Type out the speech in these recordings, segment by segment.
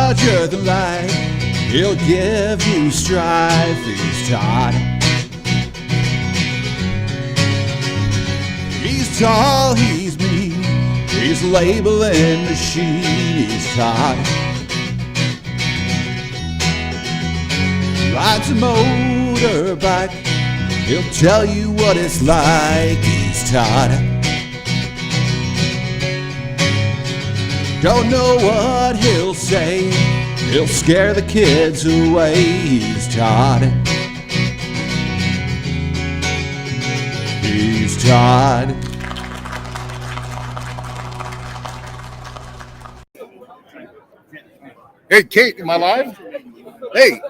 larger than life. He'll give you strife. He's Todd. He's tall, he's mean, he's labeling machine. He's Todd. Rides a motorbike, he'll tell you what it's like. He's Todd. Don't know what he'll say, he'll scare the kids away. He's Todd. He's Todd. Hey, Kate, am I live? Hey,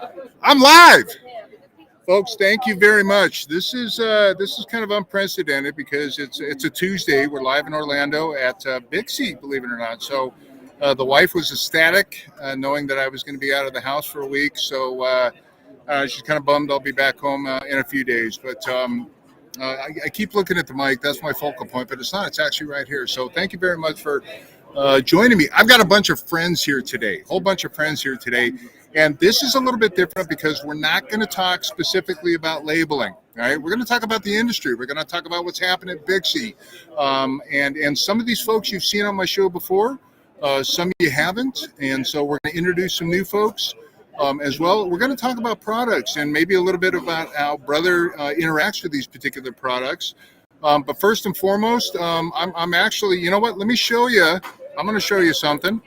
I'm live. Folks, thank you very much. This is kind of unprecedented because it's a Tuesday. We're live in Orlando at BICSI, believe it or not. So the wife was ecstatic knowing that I was going to be out of the house for a week. So she's kind of bummed I'll be back home in a few days. But I keep looking at the mic. That's my focal point, but it's not. It's actually right here. So thank you very much for joining me. I've got a bunch of friends here today, whole bunch of friends here today. And this is a little bit different because we're not going to talk specifically about labeling. All right, we're going to talk about the industry. We're going to talk about what's happening at BICSI. And some of these folks you've seen on my show before, some you haven't. And so we're going to introduce some new folks as well. We're going to talk about products and maybe a little bit about how Brother interacts with these particular products. But first and foremost, I'm actually, you know what? Let me show you. I'm going to show you something.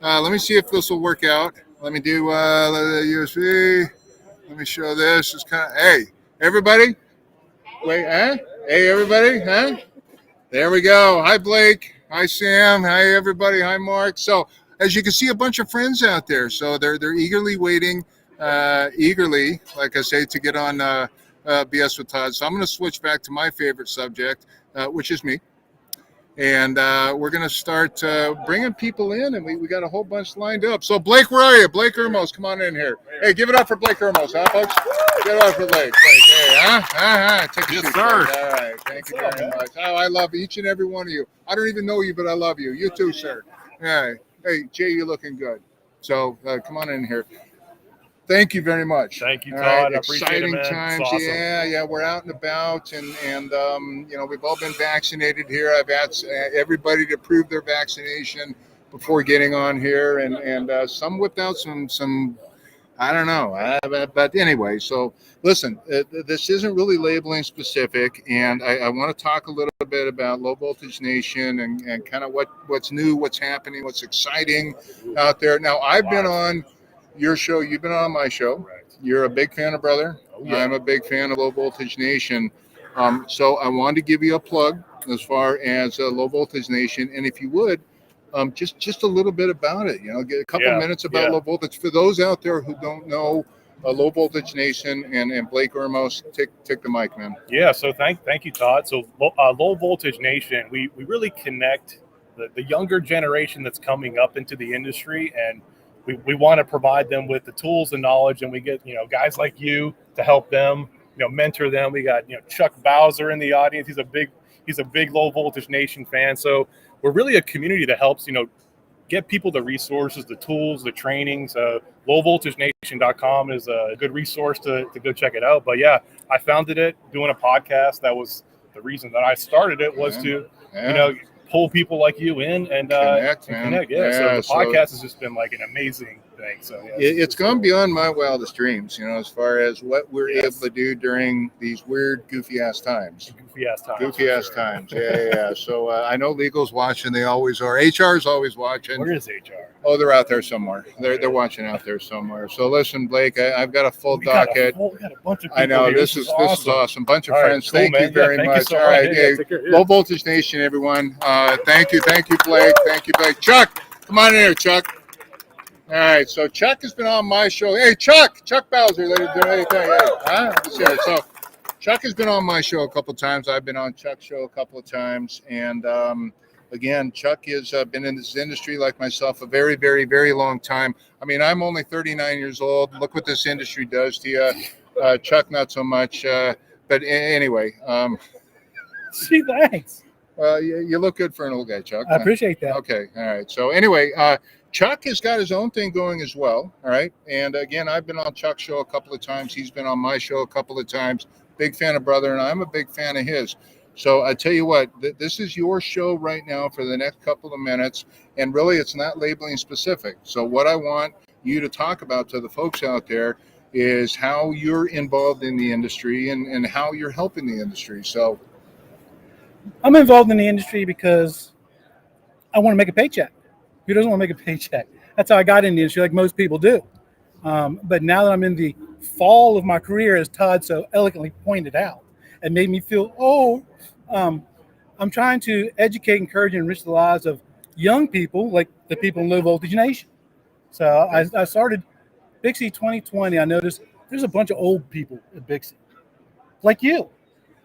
Let me see if this will work out. Let me do the USB. Let me show this. It's kind of, hey, everybody. Wait, huh? Hey, everybody, huh? There we go. Hi, Blake. Hi, Sam. Hi, everybody. Hi, Mark. So, as you can see, a bunch of friends out there. So they're eagerly waiting, like I say, to get on BS with Todd. So I'm going to switch back to my favorite subject, which is me. And we're going to start bringing people in, and we got a whole bunch lined up. So, Blake, where are you? Blake Urmos, come on in here. Hey, give it up for Blake Urmos, huh, folks? Give it up for Blake. Hey, huh? Take a seat, sir. All right, thank you very much. Oh, I love each and every one of you. I don't even know you, but I love you. You too, sir. Yeah. Hey, Jay, you're looking good. So, come on in here. Thank you very much. Thank you, Todd. Right. I appreciate it, man. Times. Awesome. Yeah. We're out and about, and you know, we've all been vaccinated here. I've asked everybody to prove their vaccination before getting on here, and some without some. I don't know, but anyway. So listen, this isn't really labeling specific, and I want to talk a little bit about Low Voltage Nation and kind of what's new, what's happening, what's exciting out there. Now, I've been on your show, you've been on my show. Right. You're a big fan of Brother. Oh, yeah. I'm a big fan of Low Voltage Nation. So I wanted to give you a plug as far as Low Voltage Nation, and if you would, just a little bit about it. You know, get a couple minutes about Low Voltage for those out there who don't know Low Voltage Nation and Blake Urmos. Take the mic, man. Yeah. So thank you, Todd. So Low Voltage Nation, we really connect the younger generation that's coming up into the industry, and we want to provide them with the tools and knowledge, and we get, you know, guys like you to help them, you know, mentor them. We got, you know, Chuck Bowser in the audience. He's a big Low Voltage Nation fan. So we're really a community that helps, you know, get people the resources, the tools, the trainings. LowVoltageNation.com is a good resource to go check it out. But yeah, I founded it doing a podcast. That was the reason that I started it, was to, you know, pull people like you in and connect. Yeah. So the podcast has just been like an amazing thing. So it's gone beyond my wildest dreams, you know, as far as what we're able to do during these weird, goofy ass times. Yeah. So I know legal's watching. They always are. HR is always watching. Where is HR? Oh, they're out there somewhere. They're watching out there somewhere. So listen, Blake, I've got a full docket. We got a bunch of people. I know here. this is awesome. Bunch of friends. Cool, thank you very much. So all right, Low Low Voltage Nation, everyone. Thank you, Blake. Thank you, Blake. Chuck, come on in here, Chuck. All right, so Chuck has been on my show. Hey, Chuck Bowser, ladies and gentlemen. So Chuck has been on my show a couple of times. I've been on Chuck's show a couple of times, and again, Chuck has been in this industry like myself a very, very, very long time. I mean, I'm only 39 years old. Look what this industry does to you. Chuck, not so much. But anyway. Gee, thanks. You look good for an old guy, Chuck. I appreciate that. Okay, all right. So anyway, Chuck has got his own thing going as well. All right. And again, I've been on Chuck's show a couple of times. He's been on my show a couple of times. Big fan of brother, and I'm a big fan of his. So I tell you what, this is your show right now for the next couple of minutes. And really, it's not labeling specific. So what I want you to talk about to the folks out there is how you're involved in the industry and how you're helping the industry. So I'm involved in the industry because I want to make a paycheck. Who doesn't want to make a paycheck? That's how I got in the industry, like most people do. But now that I'm in the fall of my career, as Todd so eloquently pointed out, it made me feel, I'm trying to educate, encourage, and enrich the lives of young people, like the people in Low Voltage Nation. So I started BICSI 2020. I noticed there's a bunch of old people at BICSI, like you.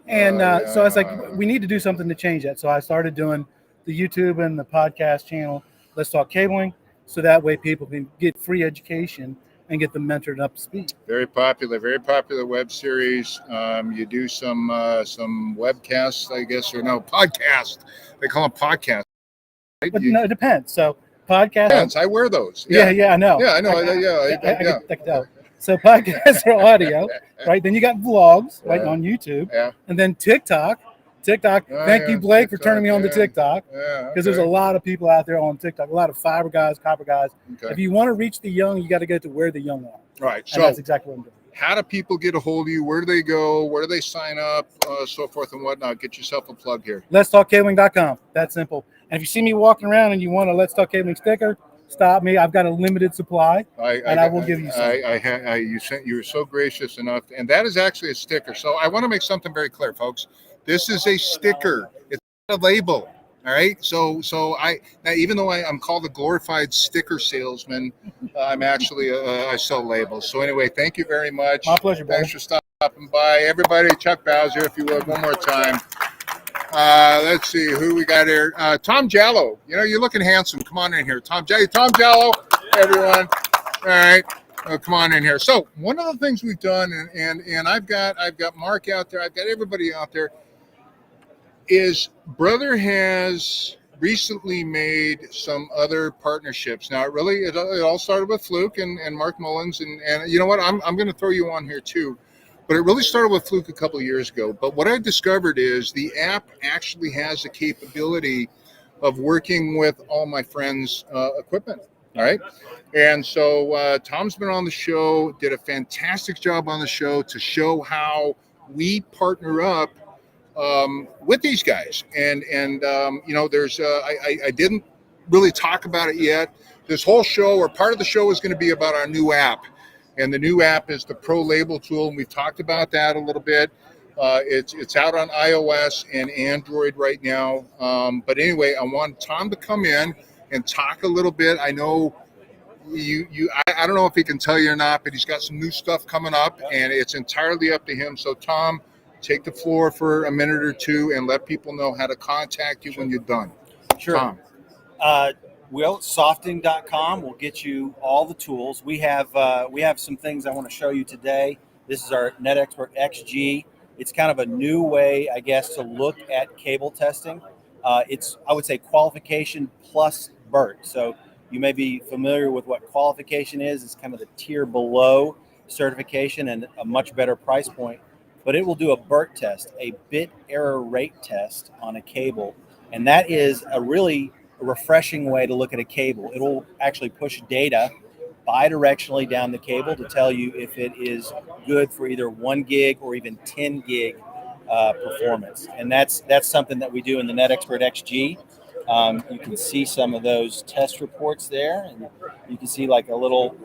And so I was like, we need to do something to change that. So I started doing the YouTube and the podcast channel, Let's Talk Cabling, so that way people can get free education and get them mentored up to speed. very popular web series. You do some webcasts, I guess, or no, podcast. They call them podcasts. Right? But no, it depends. So podcast. Depends. I wear those. Yeah, I know. Yeah, I know. I can tell. So podcasts are audio, right? Then you got vlogs, right, on YouTube. Yeah. And then TikTok. Thank you, Blake, for turning me on to TikTok. Yeah. Because there's a lot of people out there on TikTok, a lot of fiber guys, copper guys. Okay. If you want to reach the young, you got to go to where the young are. Right. And So that's exactly what I'm doing. how do people get a hold of you? Where do they go? Where do they sign up? So forth and whatnot. Get yourself a plug here. Let'sTalkCabling.com. That's simple. And if you see me walking around and you want a Let's Talk Cabling sticker, stop me. I've got a limited supply, I will give you some. You were so gracious enough, and that is actually a sticker. So I want to make something very clear, folks. This is a sticker. It's not a label. All right. So now, even though I'm called a glorified sticker salesman, I'm actually I sell labels. So anyway, thank you very much. My pleasure, brother. Thanks for stopping by, everybody. Chuck Bowser, if you would, one more time. Let's see who we got here. Tom Jallo. You know, you're looking handsome. Come on in here, Tom Jallo. Everyone. All right. Come on in here. So one of the things we've done, and I've got Mark out there. I've got everybody out there. Is brother has recently made some other partnerships. Now, it all started with Fluke and Mark Mullins, and you know what? I'm going to throw you on here too. But it really started with Fluke a couple of years ago. But what I discovered is the app actually has the capability of working with all my friends' equipment. All right. And so Tom's been on the show, did a fantastic job on the show to show how we partner up with these guys. And you know, there's I didn't really talk about it yet. This whole show, or part of the show, is going to be about our new app. And the new app is the Pro Label tool, and we've talked about that a little bit. It's out on iOS and Android right now. But anyway, I want Tom to come in and talk a little bit. I know I don't know if he can tell you or not, but he's got some new stuff coming up, and it's entirely up to him. So Tom, take the floor for a minute or two and let people know how to contact you when you're done. Sure. Tom. Softing.com will get you all the tools. We have some things I want to show you today. This is our NetExpert XG. It's kind of a new way, I guess, to look at cable testing. It's, I would say, qualification plus BERT. So you may be familiar with what qualification is. It's kind of the tier below certification and a much better price point. But it will do a BERT test, a bit error rate test on a cable. And that is a really refreshing way to look at a cable. It'll actually push data bidirectionally down the cable to tell you if it is good for either 1 gig or even 10 gig performance. And that's something that we do in the NetExpert XG. You can see some of those test reports there, and you can see like a little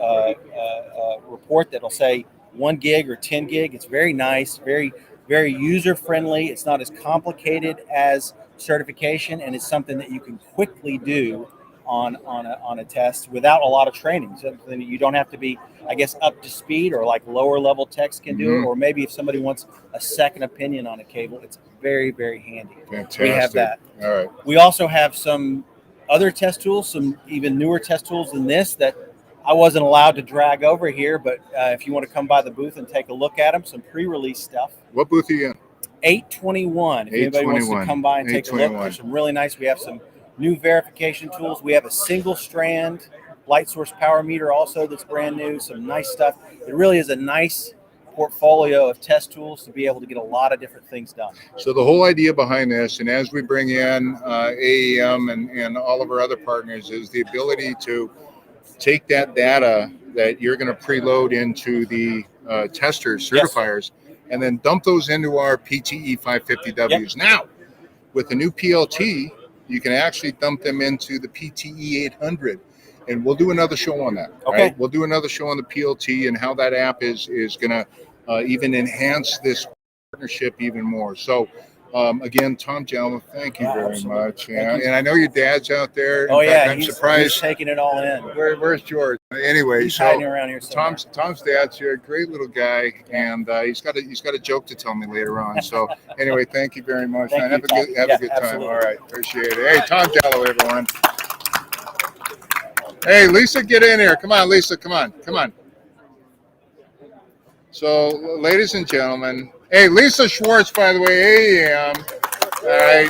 report that'll say 1 gig or 10 gig. It's very nice, very, very user friendly. It's not as complicated as certification, and it's something that you can quickly do on a test without a lot of training. Something that you don't have to be, I guess, up to speed, or like lower level techs can do it, or maybe if somebody wants a second opinion on a cable, it's very, very handy. Fantastic. We have that. All right. We also have some other test tools, some even newer test tools than this that I wasn't allowed to drag over here, but if you want to come by the booth and take a look at them, some pre-release stuff. What booth are you in? 821. If anybody wants to come by and take a look, there's some really nice. We have some new verification tools. We have a single strand light source power meter also that's brand new, some nice stuff. It really is a nice portfolio of test tools to be able to get a lot of different things done. So the whole idea behind this, and as we bring in AEM and all of our other partners, is the ability to take that data that you're going to preload into the testers, certifiers, and then dump those into our PTE 550Ws. Now, with the new PLT, you can actually dump them into the PTE 800. And we'll do another show on that. Okay. Right? We'll do another show on the PLT and how that app is going to even enhance this partnership even more. So, again, Tom Jalma, thank you very much. And I know your dad's out there. In fact, I'm surprised. He's taking it all in. Where's George? Anyway, he's hiding around here somewhere. Tom's dad's here, great little guy, and he's got a joke to tell me later on. So anyway, thank you very much. Have a good time. Absolutely. All right, appreciate it. Hey, Tom Jallo, everyone. Hey, Lisa, get in here. Come on, Lisa. Come on. So, ladies and gentlemen, hey, Lisa Schwartz, by the way, AEM. All right.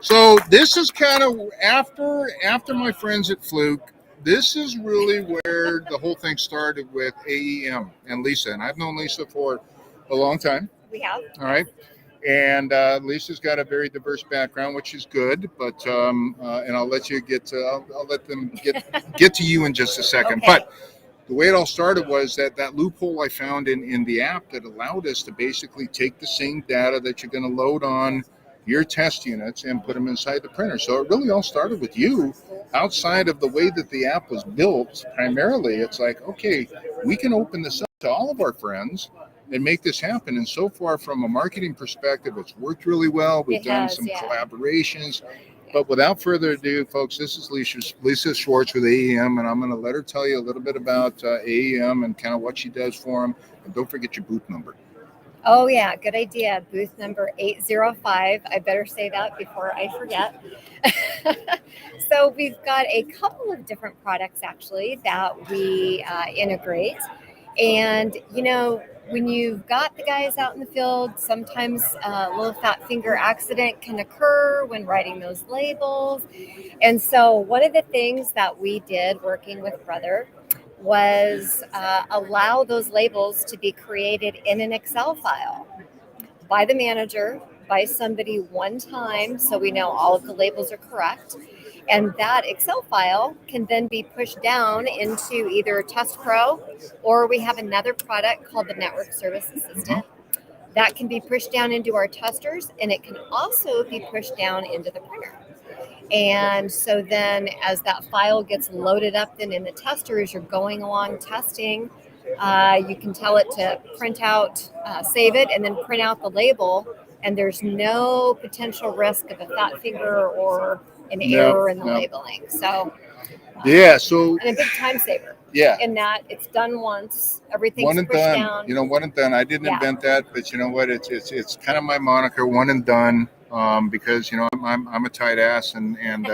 So this is kind of after my friends at Fluke. This is really where the whole thing started with AEM and Lisa. And I've known Lisa for a long time. We have. All right. And Lisa's got a very diverse background, which is good. But and I'll let you I'll let them get to you in just a second. Okay. But the way it all started was that loophole I found in the app that allowed us to basically take the same data that you're going to load on your test units and put them inside the printer. So it really all started with you. Outside of the way that the app was built, primarily, it's like, okay, we can open this up to all of our friends and make this happen. And so far, from a marketing perspective, it's worked really well. We've done some collaborations. But without further ado, folks, this is Lisa Schwartz with AEM, and I'm going to let her tell you a little bit about AEM and kind of what she does for them. And don't forget your booth number. Oh, yeah. Good idea. Booth number 805. I better say that before I forget. So we've got a couple of different products, actually, that we integrate. And, when you've got the guys out in the field, sometimes a little fat finger accident can occur when writing those labels. And so one of the things that we did working with Brother was allow those labels to be created in an Excel file by the manager, by somebody one time, so we know all of the labels are correct. And that Excel file can then be pushed down into either Test Pro, or we have another product called the Network Service Assistant that can be pushed down into our testers, and it can also be pushed down into the printer. And so then as that file gets loaded up then in the tester, as you're going along testing, you can tell it to print out, save it, and then print out the label. And there's no potential risk of a fat finger or an error in the labeling. So, so and a big time saver. Yeah. In that it's done once, everything's one and pushed done. down. One and done. I didn't invent that, but you know what? It's kind of my moniker, one and done. Because I'm a tight ass, and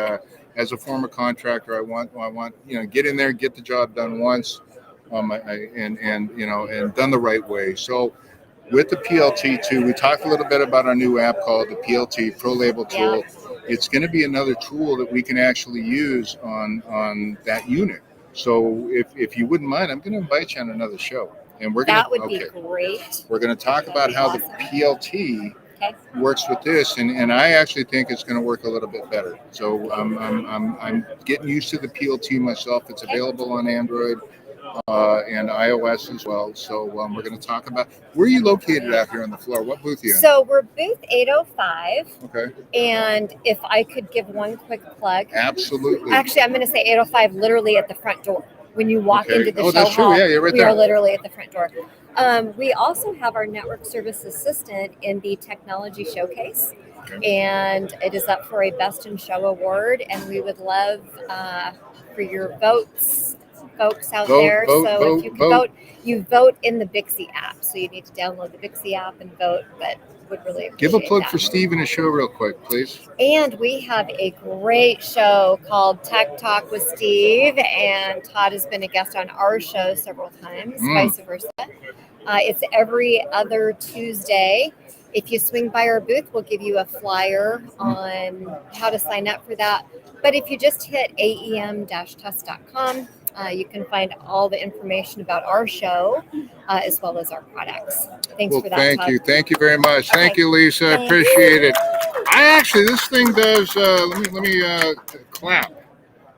as a former contractor, I want get in there, get the job done once, and done the right way. So with the PLT too, we talked a little bit about our new app called the PLT Pro Label Tool. Yeah. It's going to be another tool that we can actually use on that unit. So if you wouldn't mind, I'm going to invite you on another show, and we're going to be great. We're going to talk about how the PLT works with this, and I actually think it's going to work a little bit better. So I'm getting used to the PLT myself. It's available on Android and iOS as well. So we're going to talk about, where are you located out here on the floor? What booth are you in? So we're booth 805. Okay. And if I could give one quick plug. Absolutely. Actually, I'm going to say 805 literally at the front door. When you walk into the show that's true. hall, Yeah, you're right we there. are literally at the front door. We also have our Network Service Assistant in the Technology Showcase. Okay. And it is up for a Best in Show award. And we would love for your votes, folks out there. So if you can vote, you vote in the BICSI app. So you need to download the BICSI app and vote, but would really appreciate Give a plug that. for Steve and his show real quick, please. And we have a great show called Tech Talk with Steve, and Todd has been a guest on our show several times, vice versa. It's every other Tuesday, If you swing by our booth, we'll give you a flyer on how to sign up for that. But if you just hit aem-test.com, you can find all the information about our show as well as our products. Thanks for that, Thank Todd. you. Thank you very much. Thank Okay. you, Lisa. I Thanks. appreciate it. This thing does, let me clap.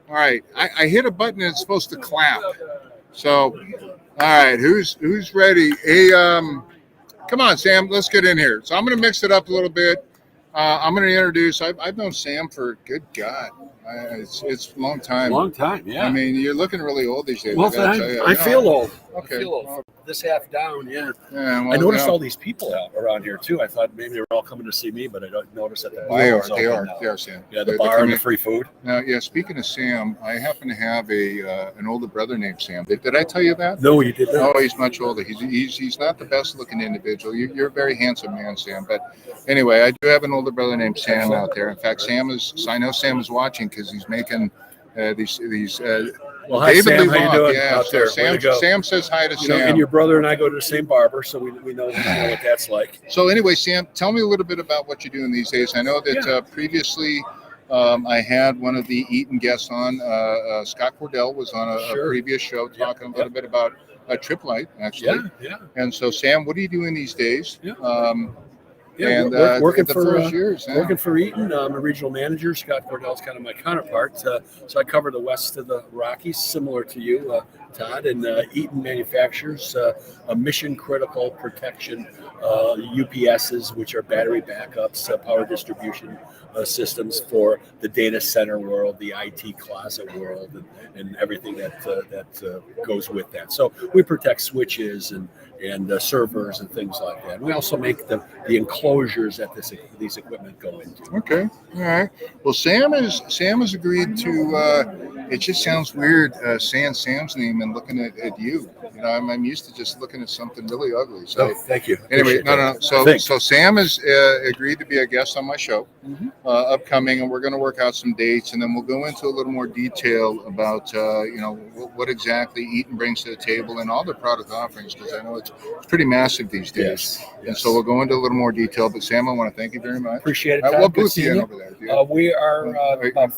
All right. I hit a button and it's supposed to clap. So, all right. Who's ready? Hey, come on, Sam. Let's get in here. So I'm going to mix it up a little bit. I'm going to introduce. I've known Sam for good God. It's a long time. Long time, yeah. I mean, you're looking really old these days. Well, I feel old. Okay. I feel old. This half down, yeah. Yeah, well, I noticed all these people out around here too. I thought maybe they were all coming to see me, but I don't notice that the bar is open now. They are, Sam. Yeah, the bar and the free food. Now, yeah. Speaking of Sam, I happen to have an older brother named Sam. Did I tell you that? No, you didn't. Oh, he's much older. He's not the best looking individual. You're a very handsome man, Sam. But anyway, I do have an older brother named Sam out there. In fact, I know Sam is watching because he's making these. Well, hi, Sam. How you doing out there? Sam says hi to Sam. And your brother and I go to the same barber, so we know what that's like. So anyway, Sam, tell me a little bit about what you're doing these days. I know that previously I had one of the Eaton guests on. Scott Cordell was on a previous show talking a little bit about Trip Light, actually. Yeah. And so, Sam, what are you doing these days? Working for years. Working for Eaton. I'm a regional manager. Scott Cordell's kind of my counterpart. So I cover the west of the Rockies, similar to you, Todd. And Eaton manufactures a mission-critical protection UPSs, which are battery backups, power distribution systems for the data center world, the IT closet world, and everything that goes with that. So we protect switches and servers and things like that. We also make the enclosures that these equipment go into. Okay, all right. Well, Sam has agreed to. It just sounds weird saying Sam's name and looking at you. You know, I'm used to just looking at something really ugly. So thank you. Anyway, no. So Sam has agreed to be a guest on my show, upcoming, and we're going to work out some dates, and then we'll go into a little more detail about what exactly Eaton brings to the table and all their product offerings, because I know it's pretty massive these days. Yes. And so we'll go into a little more detail. But Sam, I want to thank you very much. Appreciate it. What booth are you in over there? We are. I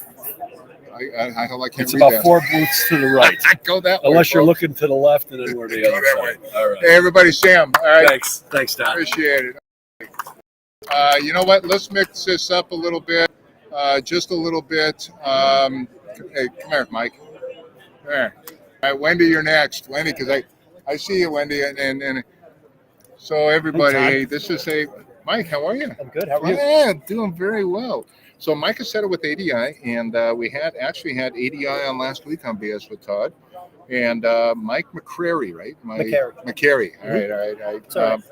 can't it's read about that. 4 booths to the right. Go that way. Unless you're folks. looking to the left, and then we're the other side. All right. Hey, everybody, Sam. All right. Thanks, Todd. Appreciate it. You know what? Let's mix this up a little bit. Just a little bit. Hey, come here, Mike. There. All right, Wendy, you're next. Wendy, because I see you, Wendy, and so everybody, hey, this is Mike. How are you? I'm good. How are you? Yeah, doing very well. So Mike has set it with ADI, and we had ADI on last week on BS with Todd, and Mike McCrary, right? McCary. All right.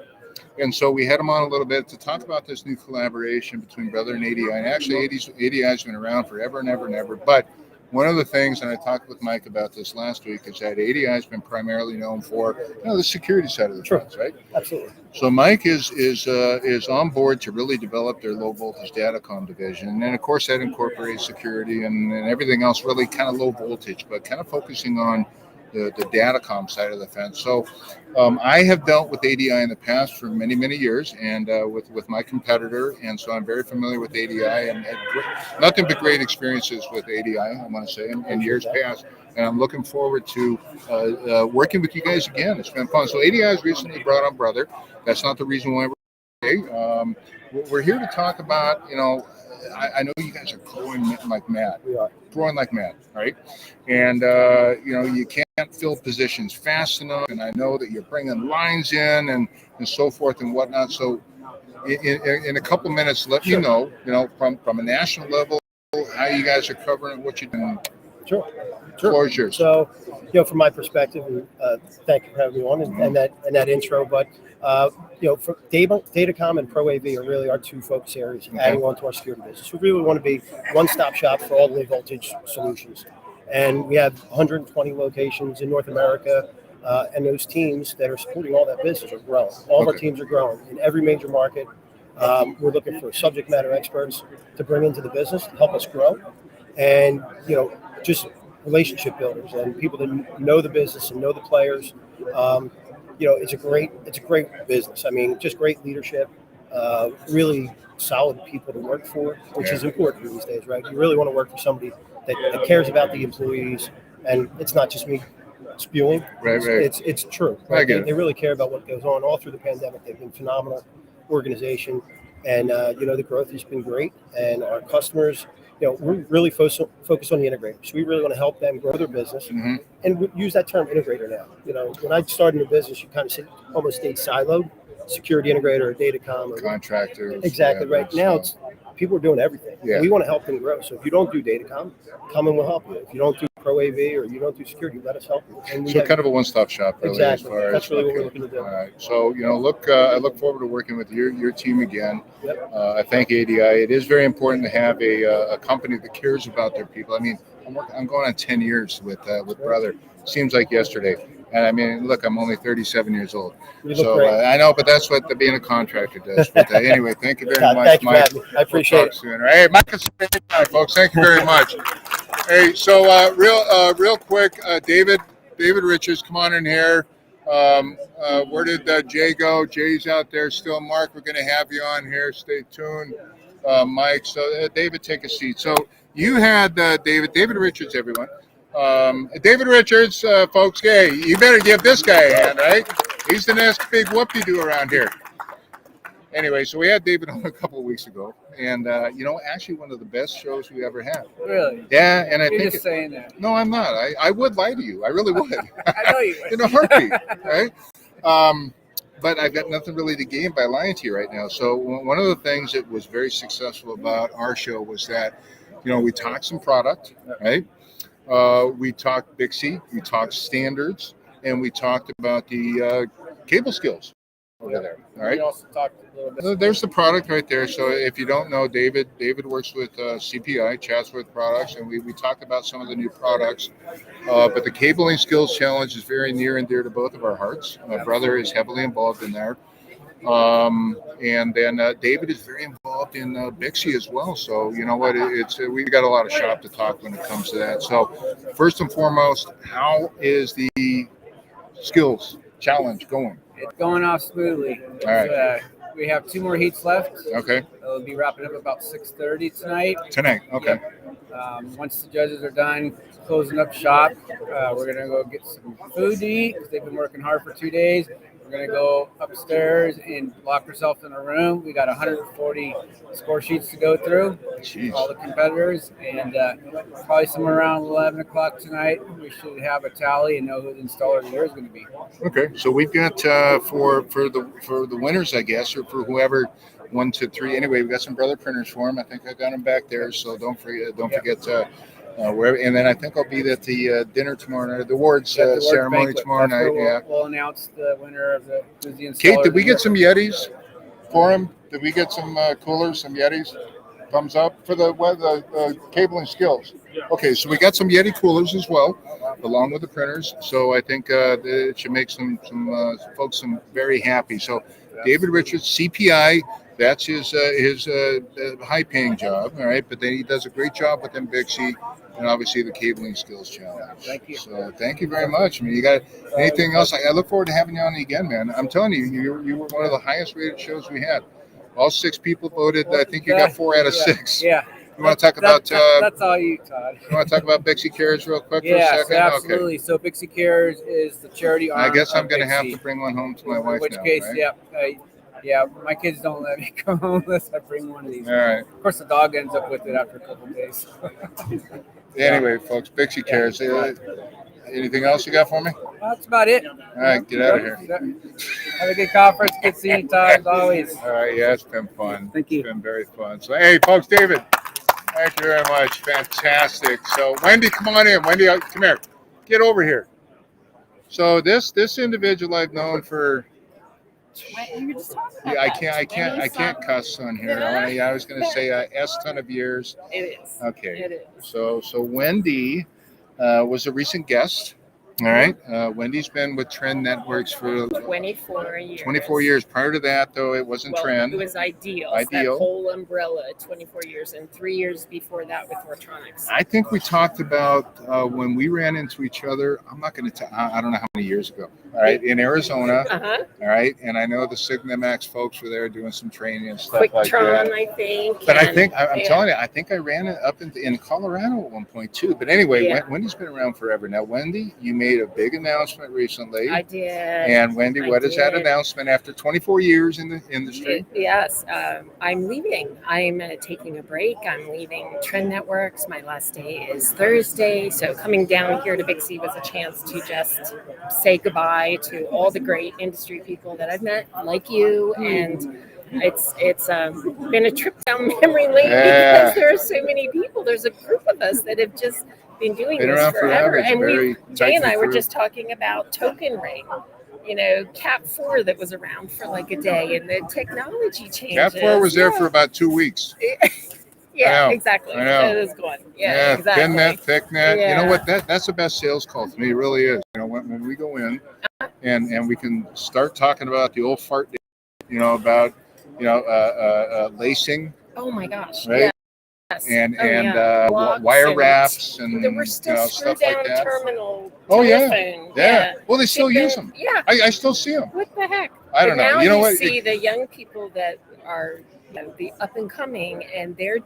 And so we had him on a little bit to talk about this new collaboration between Brother and ADI. And actually, ADI has been around forever and ever and ever. But one of the things, and I talked with Mike about this last week, is that ADI has been primarily known for the security side of the fence, right? Absolutely. So Mike is on board to really develop their low voltage datacom division, and then of course that incorporates security and everything else, really kind of low voltage, but kind of focusing on the datacom side of the fence. So I have dealt with ADI in the past for many, many years, and with my competitor, and so I'm very familiar with ADI and had nothing but great experiences with ADI, I want to say, in years past. And I'm looking forward to working with you guys again. It's been fun. So ADI has recently brought on Brother. That's not the reason why we're here. We're here to talk about, I know you guys are growing like mad. We are. Growing like mad, right? And, you can't fill positions fast enough. And I know that you're bringing lines in and so forth and whatnot. So in a couple minutes, let me know, from a national level, how you guys are covering it, what you're doing. Sure. Floor is yours. So, from my perspective, thank you for having me on and that intro. But, for Datacom and Pro AV are really our two focus areas, adding on to our security business. We really want to be one-stop shop for all low voltage solutions. And we have 120 locations in North America, and those teams that are supporting all that business are growing. All of our teams are growing in every major market. We're looking for subject matter experts to bring into the business to help us grow. And, just relationship builders and people that know the business and know the players. It's a great business. I mean, just great leadership. really solid people to work for, which is important these days, right? You really want to work for somebody that cares about the employees, and it's not just me spewing. Right. It's true. I Right? get it. They really care about what goes on all through the pandemic. They've been phenomenal organization, and the growth has been great. And our customers, we're really focused on the integrators. We really want to help them grow their business, and we use that term integrator now. When I started in the business, you kind of almost stayed siloed, security integrator or datacom or Contractors. exactly right. Now it's people are doing everything. Yeah. We want to help them grow. So if you don't do datacom, come and we'll help you. If you don't do pro AV or you don't do security, let us help you. And So kind of a one-stop shop, really. Exactly. As far That's as, really what we're looking to do. All right. So I look forward to working with your team again. Yep. I thank ADI. It is very important to have a company that cares about their people. I mean, I'm going on 10 years with Brother. Seems like yesterday. And I mean, look, I'm only 37 years old. You look So great. I know, but that's what being a contractor does. But anyway, thank you very much, Thank you for Mike. having me. I appreciate We'll it. talk soon. Hey, Mike, it's a great time, folks. Thank you very much. Hey, so real quick, David Richards, come on in here. Where did Jay go? Jay's out there still. Mark, we're going to have you on here. Stay tuned. Mike, so David, take a seat. So you had David Richards, everyone. David Richards, folks, hey, you better give this guy a hand, right? He's the next big whoop-de-doo around here. Anyway, so we had David on a couple of weeks ago, and actually one of the best shows we ever had. Really? Yeah, and I You're think just saying that. no, I'm not. I would lie to you. I really would. I know you would. In a heartbeat, right? But I've got nothing really to gain by lying to you right now. So one of the things that was very successful about our show was that, we talked some product, right? We talked BICSI, we talked standards, and we talked about the cable skills over there. All right. We also talked a little bit. There's the product right there. So if you don't know, David works with CPI, Chatsworth Products, and we talked about some of the new products. But the cabling skills challenge is very near and dear to both of our hearts. My brother is heavily involved in there. And then David is very involved in BICSI as well. So you know what? We got a lot of shop to talk when it comes to that. So first and foremost, how is the skills challenge going? It's going off smoothly. All right. We have 2 more heats left. Okay. We'll be wrapping up about 6:30 tonight. Tonight. Okay. Once the judges are done closing up shop, we're going to go get some food to eat because they've been working hard for 2 days. We're going to go upstairs and lock ourselves in a room. We got 140 score sheets to go through. Jeez. All the competitors, and probably somewhere around 11 o'clock tonight, we should have a tally and know who the installer of the year is going to be. Okay, so we've got for the winners, I guess, or for whoever 1, 2, 3. Anyway, we've got some brother printers for them. I think I got them back there, so don't forget wherever. And then I think I'll be at the dinner tomorrow night, the awards ceremony banquet. tomorrow That's night. where Yeah. we'll announce the winner of who's the installer. Kate, did we of the get some Yetis for him? Did we get some coolers, some Yetis? Thumbs up for the cabling skills. Okay, so we got some Yeti coolers as well, along with the printers. So I think it should make some folks very happy. So David Richards, CPI, that's his high-paying job, all right? But then he does a great job within BICSI and obviously the cabling skills challenge. Thank you. So thank you very much. I mean, you got anything else? I look forward to having you on again, man. I'm telling you, you were one of the highest-rated shows we had. All 6 people voted. I think you got 4 out of 6. Yeah. You want to talk about? That's all you, Todd. You want to talk about BICSI Cares real quick for a Yes, second? absolutely. So BICSI Cares is the charity arm. I guess I'm of going to have BICSI. to bring one home to my wife In which now, case, right? yeah, my kids don't let me come home unless I bring one of these. All right. Of course, the dog ends up with it after a couple of days. Anyway, folks, BICSI Cares. Anything else you got for me? That's about it. All right, get out of here. Have a good conference. Good seeing you, Todd, as always. All right, yeah, it's been fun. Thank you. It's been very fun. So, hey, folks, David, thank you very much. Fantastic. So, Wendy, come on in. Wendy, come here. Get over here. So, this individual I've known for. You just talked about I can't cuss on here. I was going to say a ton of years. It is. Okay. It is. So Wendy was a recent guest. All right. Wendy's been with Trend Networks for 24 years. 24 years. Prior to that, though, it wasn't Trend. It was Ideal. Ideal. That whole umbrella, 24 years, and 3 years before that with Electronics. I think we talked about when we ran into each other. I'm not going to. I don't know how many years ago. All right, in Arizona. All right, and I know the Signamax folks were there doing some training and stuff like Quicktron, that. I think. But I think I'm telling you, I think I ran it up in Colorado at one point too. But anyway, Wendy's been around forever. Now, Wendy, you made a big announcement recently. I did. And Wendy, what is that announcement after 24 years in the industry? Yes, I'm leaving. I'm taking a break. I'm leaving Trend Networks. My last day is Thursday. So coming down here to BICSI was a chance to just say goodbye to all the great industry people that I've met, like you, and it's been a trip down memory lane because there are so many people. There's a group of us that have just been doing this forever. And Jay and I were just talking about token ring, Cat 4 that was around for like a day, and the technology changes. Cat 4 was there for about 2 weeks. Yeah, exactly. I know. So it was going. Yeah, exactly. Thin net, thick net. Yeah. You know what? That's the best sales call to me. It really is. When we go in and we can start talking about the old fart, about lacing. Oh my gosh. Right. Yeah. Yes. And wire wraps and there were still stuff down like that. Terminal. Oh telephone. yeah. Well, they still use them. Yeah. I still see them. What the heck? I don't know. Now You know what? see the young people that are the up and coming, and they're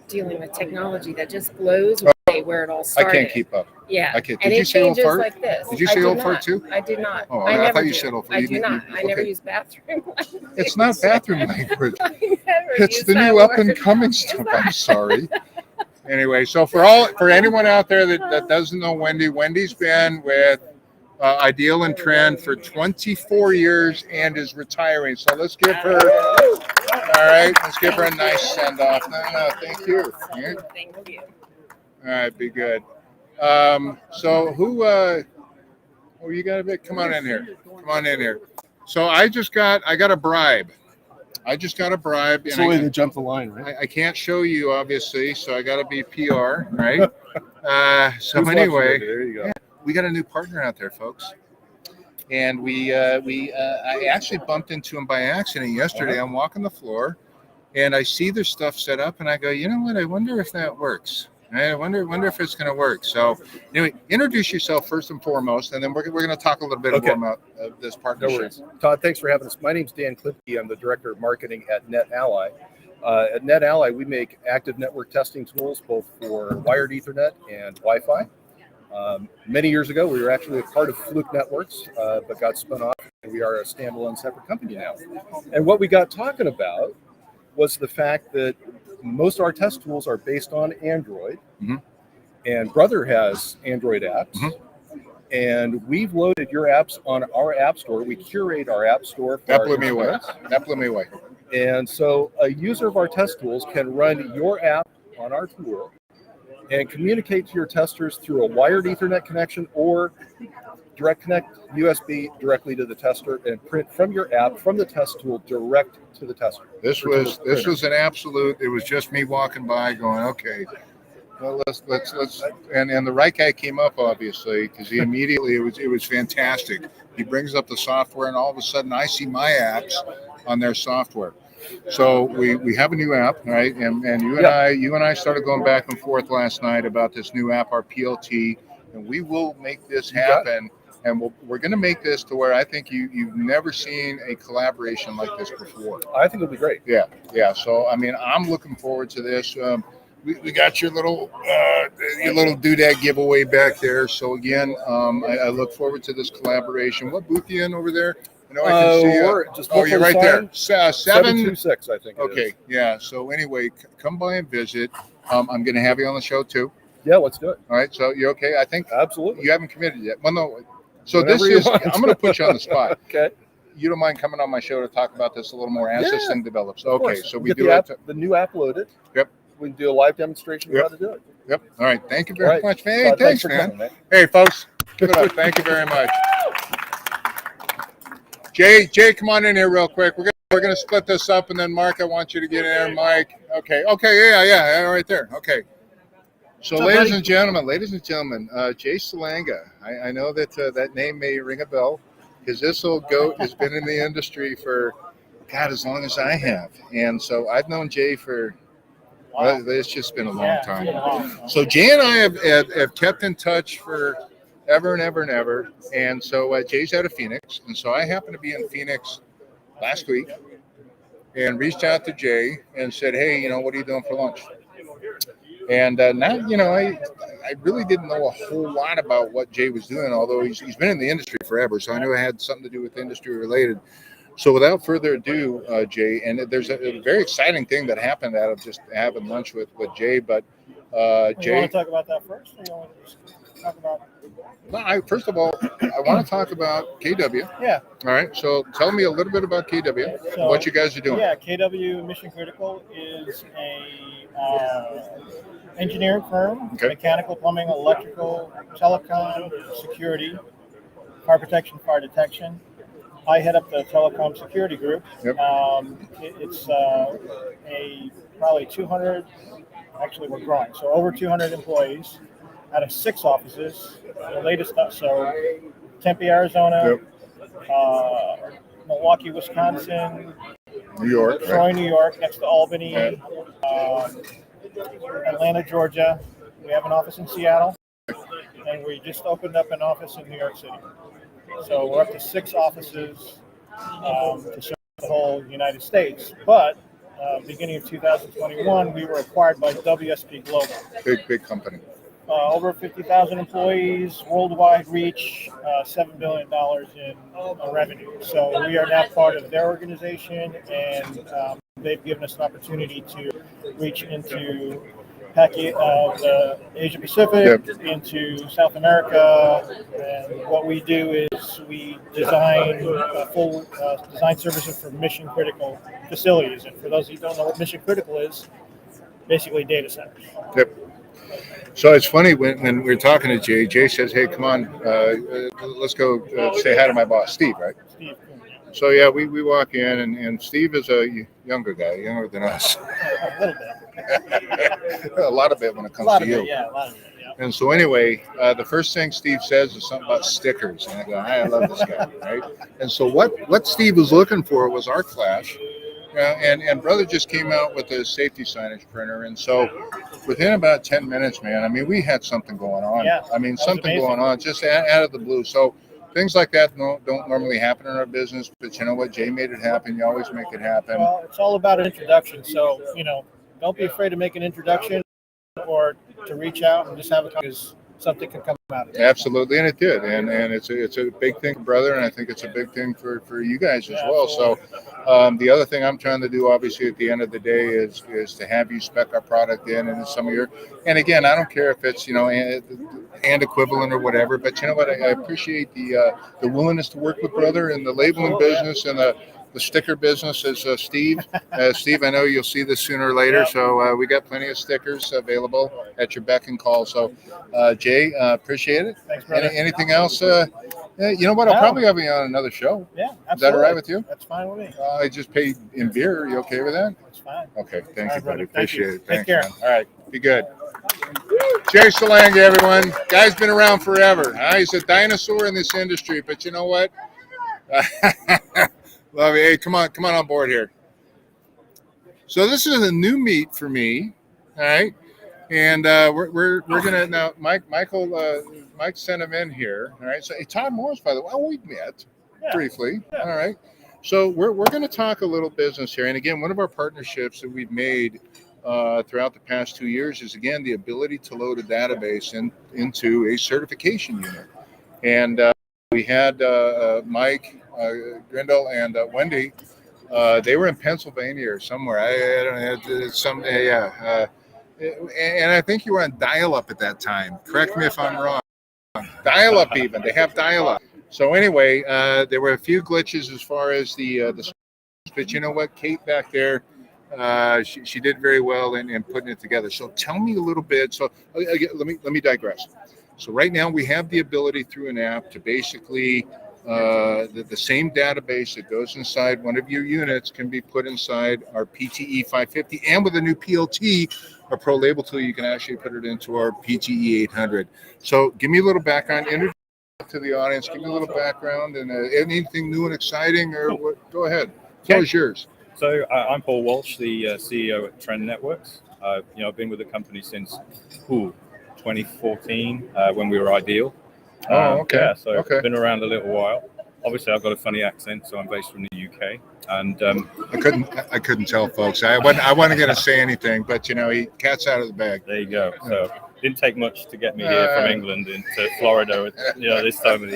dealing with technology that just blows away where it all started. I can't keep up. Yeah. I can't. And Did you it say old changes fart? like this. Did you say old fart too? I did not. Oh, I thought you said old fart. I do not. I never use bathroom language. It's not bathroom language. It's use the that new word. up and coming stuff. I'm sorry. Anyway, so for anyone out there that doesn't know Wendy's been with Ideal and Trend for 24 years and is retiring. So let's give her, all right, let's give her a nice send off. No, thank you. Yeah. Thank you. All right, be good. So who, you got a bit, come on in here. So I got a bribe. And So way to jump the line, right? I can't show you, obviously, so I got to be PR, right? So Who's anyway, there you go. we got a new partner out there, folks. And I actually bumped into him by accident yesterday. I'm walking the floor, and I see their stuff set up, and I go, you know what? I wonder if that works. I wonder if it's going to work. So anyway, introduce yourself first and foremost, and then we're going to talk a little bit more about this partnership. No worries. Todd, thanks for having us. My name's Dan Klipke. I'm the Director of Marketing at NetAlly. At NetAlly, we make active network testing tools both for wired Ethernet and Wi-Fi. Many years ago, we were actually a part of Fluke Networks, but got spun off, and we are a standalone separate company now. And what we got talking about was the fact that most of our test tools are based on Android, and Brother has Android apps, and we've loaded your apps on our app store. We curate our app store. That blew me away. And so a user of our test tools can run your app on our tool and communicate to your testers through a wired Ethernet connection or direct connect USB directly to the tester and print from your app from the test tool direct to the tester. This was an absolute. It was just me walking by, going, okay. Well, let's and the right guy came up, obviously, because he immediately it was fantastic. He brings up the software, and all of a sudden I see my apps on their software. So we have a new app, right? And you and I started going back and forth last night about this new app, our PLT, and we will make this happen. And we're going to make this to where I think you've never seen a collaboration like this before. I think it'll be great. Yeah. So I mean, I'm looking forward to this. We got your little doodad giveaway back there. So again, I look forward to this collaboration. What booth you in over there? I know I can see you. You're right there. 726, I think. Okay, yeah. So anyway, come by and visit. I'm going to have you on the show too. Yeah, let's do it. All right. So you okay? I think absolutely. You haven't committed yet. Well, no. So Whenever this is. want. I'm going to put you on the spot. Okay. You don't mind coming on my show to talk about this a little more as this thing develops? Of Okay. course. So we get do the app, it. the new app loaded. Yep. We can do a live demonstration of how to do it. Yep. All right. Thank you very much, man. Hey, Thanks for man. coming, Hey, folks. Give it up. Thank you very much. Jay, come on in here real quick. We're gonna split this up, and then Mark, I want you to get in there. Mike. Okay. Yeah. Right there. Okay. So, ladies and gentlemen, Jay Salanga. I know that that name may ring a bell because this old goat has been in the industry for, God, as long as I have. And so I've known Jay for, well, it's just been a long time. So Jay and I have kept in touch for ever and ever and ever. And so Jay's out of Phoenix. And so I happened to be in Phoenix last week and reached out to Jay and said, hey, what are you doing for lunch? And now, I really didn't know a whole lot about what Jay was doing, although he's been in the industry forever. So I knew it had something to do with industry related. So without further ado, Jay, and there's a very exciting thing that happened out of just having lunch with Jay. But Jay, you want to talk about that first? Or you want to talk about? No, first of all, I want to talk about KW. Yeah. All right. So tell me a little bit about KW, and what you guys are doing. Yeah, KW Mission Critical is a engineering firm, mechanical, plumbing, electrical, telecom, security, fire protection, fire detection. I head up the telecom security group. Yep. It's probably 200. Actually, we're growing, so over 200 employees out of 6 offices. The latest, so Tempe, Arizona, Milwaukee, Wisconsin, New York, Troy, New York, next to Albany, Atlanta, Georgia. We have an office in Seattle, and we just opened up an office in New York City. So we're up to 6 offices to serve the whole United States. But beginning of 2021, we were acquired by WSP Global. Big company. Over 50,000 employees, worldwide reach, $7 billion in revenue. So we are now part of their organization, and they've given us an opportunity to reach into the Asia Pacific, into South America. And what we do is we design full design services for mission critical facilities. And for those of you who don't know what mission critical is, basically data centers. Yep. So it's funny when we're talking to Jay. Jay says, "Hey, come on, let's go say hi to my boss, Steve." Right? Steve. So yeah, we walk in, and Steve is a younger guy, younger than us. A little bit. A lot of it when it comes to you. A lot of it. Yeah. And so anyway, the first thing Steve says is something about stickers, and I go, I love this guy, right? And so what Steve was looking for was Arc Flash. And brother just came out with a safety signage printer, and so within about 10 minutes, man, I mean, we had something going on. Yeah, I mean, something going on just out of the blue. So things like that don't normally happen in our business, but you know what? Jay made it happen. You always make it happen. Well, it's all about an introduction. So, don't be afraid to make an introduction or to reach out and just have a conversation, because something can come out of it. Absolutely, and it did, and it's a big thing, brother, and I think it's a big thing for you guys as well. So, the other thing I'm trying to do, obviously, at the end of the day, is to have you spec our product in some of your. And again, I don't care if it's and equivalent or whatever, but you know what? I appreciate the willingness to work with brother in the labeling business and the sticker business is Steve. Steve, I know you'll see this sooner or later, so we got plenty of stickers available at your beck and call. So, Jay, appreciate it. Thanks, brother. Anything else? You know what? I'll probably have you on another show. Yeah, absolutely. Is that all right with you? That's fine with me. I just paid in beer. Are you okay with that? That's fine. Okay, thank you, buddy. Brother. Appreciate it. Take Thanks, care. man. All right, be good. Jay Salanga, everyone. Guy's been around forever. He's a dinosaur in this industry, but you know what? Love you. Hey, come on board here. So this is a new meet for me, all right? And we're gonna now. Mike sent him in here, all right? So hey, Todd Morris, by the way, we met briefly, all right? So we're gonna talk a little business here, and again, one of our partnerships that we've made throughout the past 2 years is again the ability to load a database into a certification unit, and we had Mike. Grindle and Wendy, they were in Pennsylvania or somewhere. I don't know, and I think you were on dial-up at that time. Correct me if I'm wrong. Dial-up even. They have dial-up. So anyway, there were a few glitches as far as the but you know what? Kate back there, she did very well in putting it together. So tell me a little bit. So let me digress. So right now we have the ability through an app to basically the same database that goes inside one of your units can be put inside our PTE 550, and with a new PLT, a Pro Label tool, you can actually put it into our PTE 800. So give me a little background, introduce to the audience, give me a little background, and anything new and exciting, or what, go ahead. The floor is yours. So I'm Paul Walsh, the CEO at Trend Networks. I've been with the company since 2014 when we were Ideal. Okay. Yeah, so I've been around a little while. Obviously, I've got a funny accent, so I'm based from the UK. And I couldn't tell, folks. I wasn't going to say anything, but he cat's out of the bag. There you go. So it didn't take much to get me here from England into Florida, this time of the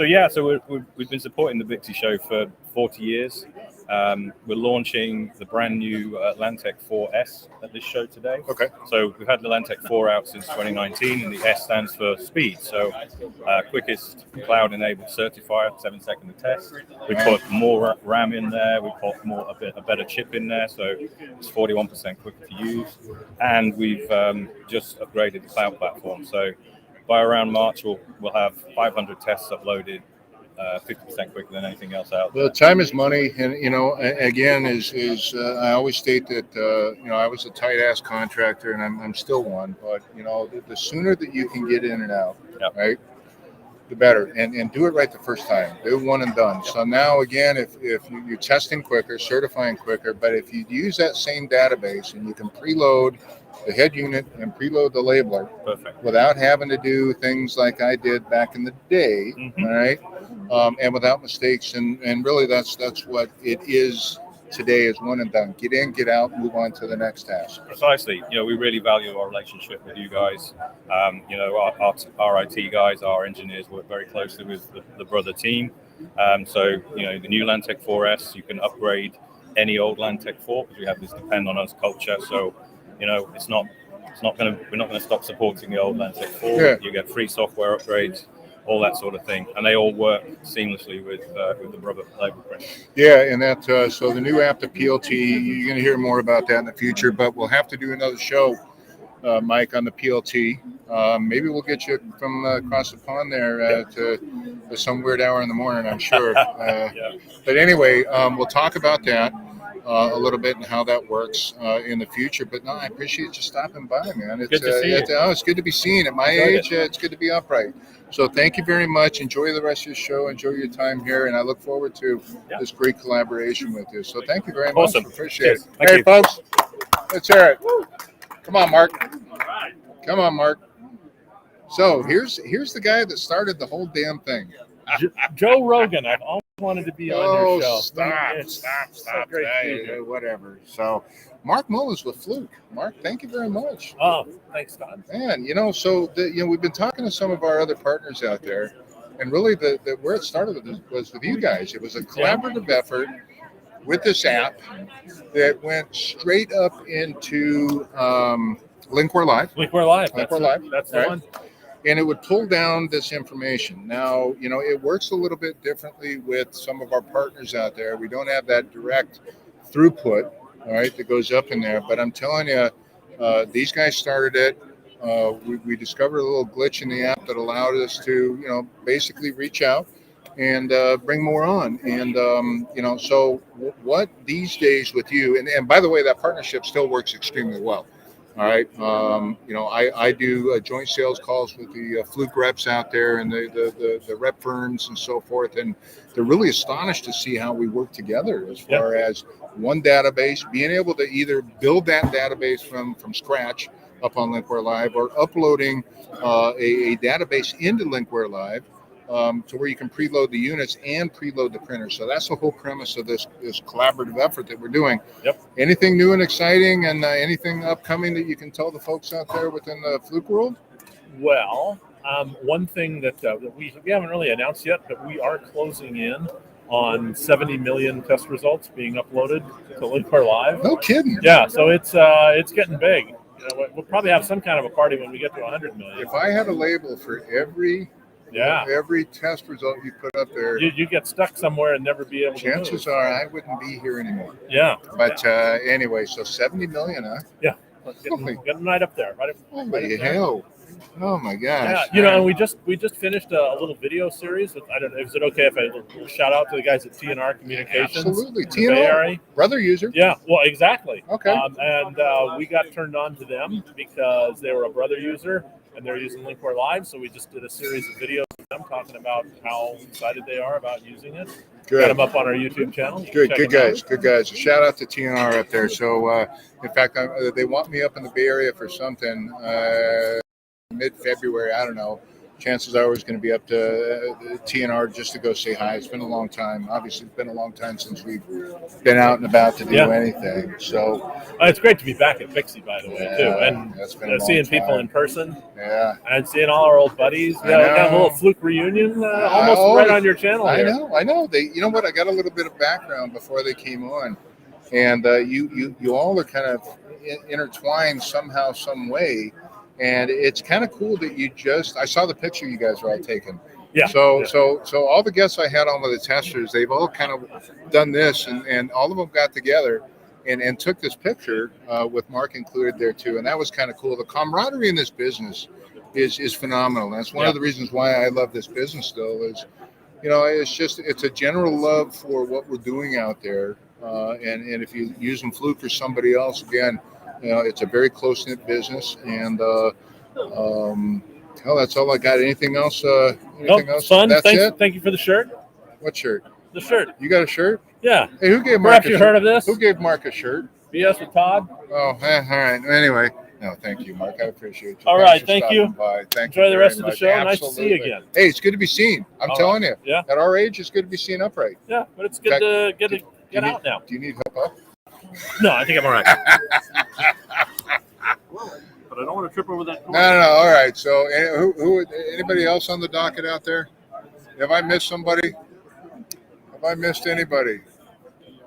year. So we've been supporting the BICSI show for 40 years. We're launching the brand new Lantec 4S at this show today. Okay. So we've had the Lantec 4 out since 2019, and the S stands for speed. So quickest cloud-enabled certifier, 7-second to test. We put more RAM in there. We put a better chip in there, so it's 41% quicker to use. And we've just upgraded the cloud platform. So by around March, we'll have 500 tests uploaded. 50% quicker than anything else out there. Well, time is money, and again, I always state that I was a tight ass contractor, and I'm still one. But the sooner that you can get in and out, right, the better, and do it right the first time. Do one and done. So now again, if you're testing quicker, certifying quicker, but if you use that same database and you can preload the head unit and preload the labeler, perfect, without having to do things like I did back in the day, all right, and without mistakes, and really that's what it is today, is one and done. Get in, get out, move on to the next task. Precisely. We really value our relationship with you guys. Our IT guys, our engineers work very closely with the brother team. So the new Lantec 4S, you can upgrade any old Lantec 4 because we have this depend on us culture. So we're not going to stop supporting the old Lantec 4. Yeah. You get free software upgrades, all that sort of thing, and they all work seamlessly with the brother label print. Yeah, and that so the new app, the PLT, you're going to hear more about that in the future, but we'll have to do another show, Mike, on the PLT. Maybe we'll get you from across the pond there to some weird hour in the morning, I'm sure. But anyway, we'll talk about that a little bit and how that works in the future. But no, I appreciate you stopping by, man. It's good to see you. It's good to be seen. At my age, it's good to be upright. So thank you very much. Enjoy the rest of your show. Enjoy your time here, and I look forward to this great collaboration with you. So thank you very much. Awesome. Appreciate it. Thank Hey, you. folks, let's hear it. Come on, Mark. Come on, Mark. So here's the guy that started the whole damn thing. Joe Rogan. I've always wanted to be on your show. Stop. Whatever. So Mark Mullins with Fluke. Mark, thank you very much. Oh, thanks, Todd. Man, so we've been talking to some of our other partners out there, and really the where it started was with you guys. It was a collaborative effort with this app that went straight up into Linkware Live. Linkware Live. That's the right? one. And it would pull down this information. Now, it works a little bit differently with some of our partners out there. We don't have that direct throughput, all right, that goes up in there. But I'm telling you, these guys started it. We discovered a little glitch in the app that allowed us to, basically reach out and bring more on. And, so what these days with you, and by the way, that partnership still works extremely well. All right. I do joint sales calls with the Fluke reps out there and the rep firms and so forth. And they're really astonished to see how we work together as far as one database, being able to either build that database from scratch up on Linkware Live or uploading a database into Linkware Live to where you can preload the units and preload the printer. So that's the whole premise of this collaborative effort that we're doing. Yep. Anything new and exciting and anything upcoming that you can tell the folks out there within the Fluke world? Well, one thing that we haven't really announced yet, but we are closing in on 70 million test results being uploaded to Linkware Live. No kidding. Yeah, so it's getting big. We'll probably have some kind of a party when we get to 100 million. If I had a label for every test result you put up there, you get stuck somewhere and never be able to move. Chances are I wouldn't be here anymore. Yeah. But anyway, so 70 million, huh? Yeah. Getting right up there. Right Holy hell. Oh my Yeah, gosh! and we just finished a little video series. I don't know. Is it okay if I shout out to the guys at TNR Communications? Absolutely, in the Bay Area? brother user. Yeah, well, exactly. Okay. And we got turned on to them because they were a brother user and they're using Linkcore Live. So we just did a series of videos with them talking about how excited they are about using it. Good. Got them up on our YouTube channel. Good Check them guys, out. good guys. Shout out to TNR up there. So, in fact, they want me up in the Bay Area for something mid-February. I don't know. Chances are I was going to be up to TNR just to go say hi. It's been a long time. Obviously, it's been a long time since we've been out and about to do anything. So it's great to be back at BICSI, by the way, too, and that's been a long seeing people time. in person. Yeah, and seeing all our old buddies. We got a little fluke reunion, almost right on your channel. I here. know. You know what? I got a little bit of background before they came on, and you all are kind of intertwined somehow, some way. And it's kind of cool that I saw the picture you guys are all taking. Yeah. So all the guests I had on with the testers, they've all kind of done this, and all of them got together and took this picture with Mark included there too. And that was kind of cool. The camaraderie in this business is phenomenal. That's one of the reasons why I love this business still is, it's a general love for what we're doing out there. And if you use them Fluke or somebody else, again, it's a very close-knit business, and that's all I got. Anything else? Else? Fun. That's it. Thank you for the shirt. What shirt? The shirt. You got a shirt? Yeah. Hey, who gave Mark Perhaps you heard of this? Who gave Mark a shirt? BS with Todd. Oh, all right. Anyway, no, thank you, Mark. I appreciate you. All right, thank you. Thank Enjoy you the rest very of the much. show. Nice to see you again. Hey, it's good to be seen. I'm telling you. Yeah. At our age, it's good to be seen upright. Yeah, but it's good to get out now. Do you need help up? No, I think I'm all right. But I don't want to trip over that. No. All right. So, anybody else on the docket out there? Have I missed somebody? Have I missed anybody?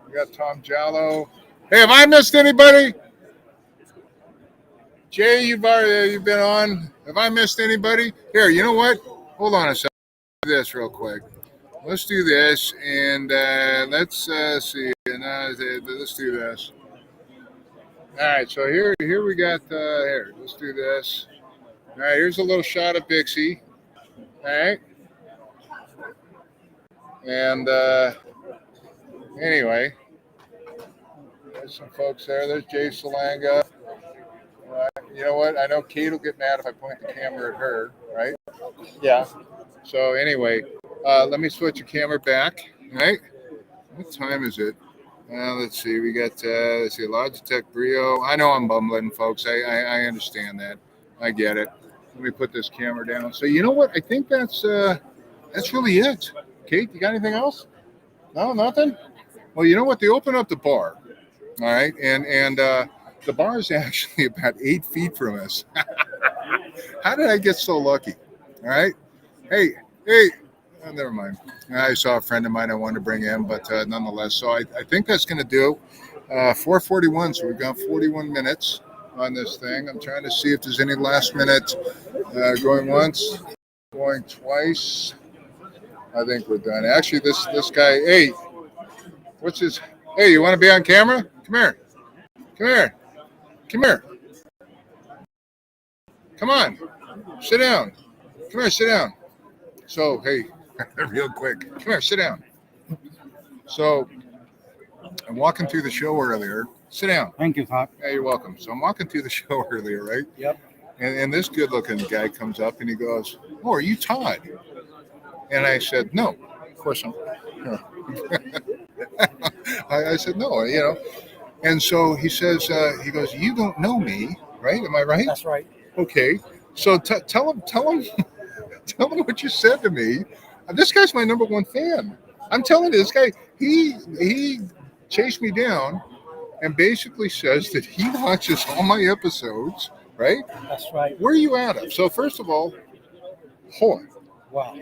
We got Tom Jallo. Hey, have I missed anybody? Jay, you've been on. Have I missed anybody? Here, you know what? Hold on a second. Do this real quick. Let's do this, and let's see. And let's do this. All right, so here we got here. Let's do this. All right, here's a little shot of BICSI. All right, and anyway, there's some folks there. There's Jay Salanga. You know what? I know Kate will get mad if I point the camera at her, right? Yeah. So anyway, let me switch the camera back. All right. What time is it? Let's see. We got Logitech Brio. I know I'm bumbling, folks. I understand that. I get it. Let me put this camera down. So you know what? I think that's really it. Kate, you got anything else? No, nothing. Well, you know what? They opened up the bar. All right, and the bar is actually about 8 feet from us. How did I get so lucky? All right. Hey. Oh, never mind. I saw a friend of mine I wanted to bring in, but nonetheless. So I think that's going to do 4:41. So we've got 41 minutes on this thing. I'm trying to see if there's any last minute going once, going twice. I think we're done. Actually, this guy, hey, what's his? Hey, you want to be on camera? Come here. Come on. Sit down. Come here, sit down. So, hey, real quick. Come here, sit down. So, I'm walking through the show earlier. Sit down. Thank you, Todd. Yeah, you're welcome. So, I'm walking through the show earlier, right? Yep. And this good-looking guy comes up and he goes, "Oh, are you Todd?" And I said, "No, of course I'm." I said, "No, And so he says, he goes, "You don't know me, right? Am I right?" That's right. Okay. So tell him what you said to me. This guy's my number one fan. I'm telling you, this guy, he chased me down and basically says that he watches all my episodes, right? That's right. Where are you at of? So first of all, hold on. Wow.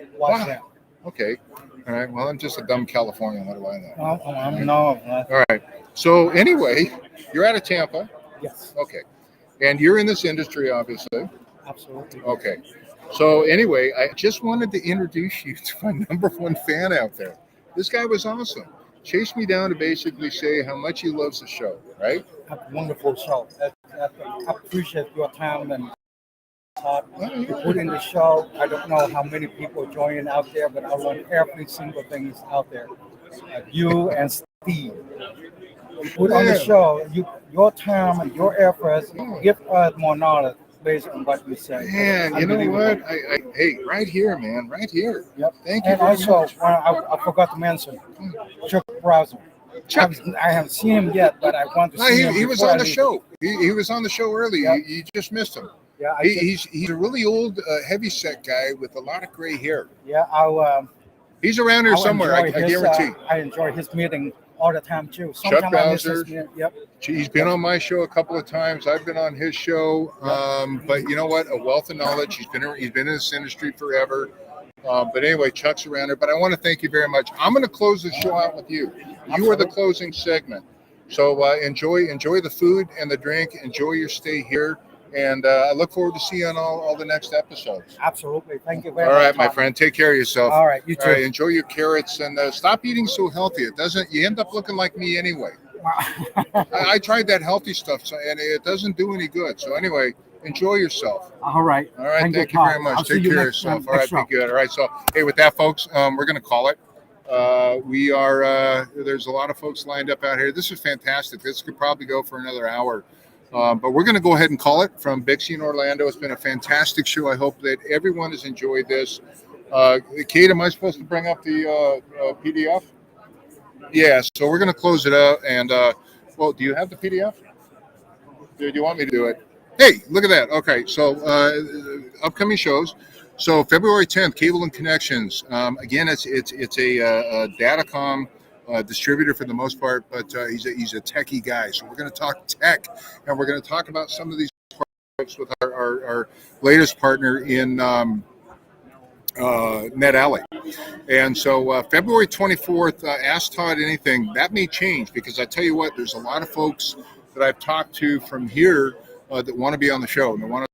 That. Okay. All right. Well, I'm just a dumb Californian. What do I know? No. All right. So anyway, you're out of Tampa. Yes. Okay. And you're in this industry, obviously. Absolutely. Okay. So anyway, I just wanted to introduce you to my number one fan out there. This guy was awesome. Chased me down to basically say how much he loves the show, right? Wonderful show. I appreciate your time and Todd. You put in the show. I don't know how many people joining out there, but I learned every single thing is out there. You and Steve. You put on the show. Your time and your efforts give us more knowledge based on what you say. Man, you know what? Hey, right here, man, right here. Yep. Thank you. And also, I forgot to mention Chuck Browser. Chuck. I haven't seen him yet, but I want to see him. He was on the show. He was on the show early. Yep. You just missed him. Yeah, He's a really old, heavy set guy with a lot of gray hair. Yeah, He's around here somewhere. I guarantee. I enjoy his meeting all the time too. Chuck Sometimes I miss his Bowser. meeting. Yep. He's been on my show a couple of times. I've been on his show. But you know what? A wealth of knowledge. He's been in this industry forever. But anyway, Chuck's around here. But I want to thank you very much. I'm going to close the show out with you. You are the closing segment. So enjoy the food and the drink. Enjoy your stay here. And I look forward to seeing you on all the next episodes. Absolutely. Thank you very much. All right, my Todd. friend. Take care of yourself. All right, you too. All right, enjoy your carrots and stop eating so healthy. It doesn't. You end up looking like me anyway. I tried that healthy stuff, and it doesn't do any good. So anyway, enjoy yourself. All right. All right. Thank you very much. Take care of yourself. All right. Be good. All right. So, hey, with that, folks, we're going to call it. We are. There's a lot of folks lined up out here. This is fantastic. This could probably go for another hour. But we're going to go ahead and call it from BICSI in Orlando. It's been a fantastic show. I hope that everyone has enjoyed this. Kate, am I supposed to bring up the PDF? Yeah, so we're going to close it out. And, well, do you have the PDF? Do you want me to do it? Hey, look at that. Okay, so upcoming shows. So February 10th, Cable and Connections. Again, it's a Datacom distributor for the most part, but he's a techie guy. So we're going to talk tech, and we're going to talk about some of these partnerships with our latest partner in NetAlley. And so February 24th, Ask Todd Anything. That may change because I tell you what, there's a lot of folks that I've talked to from here that want to be on the show and they want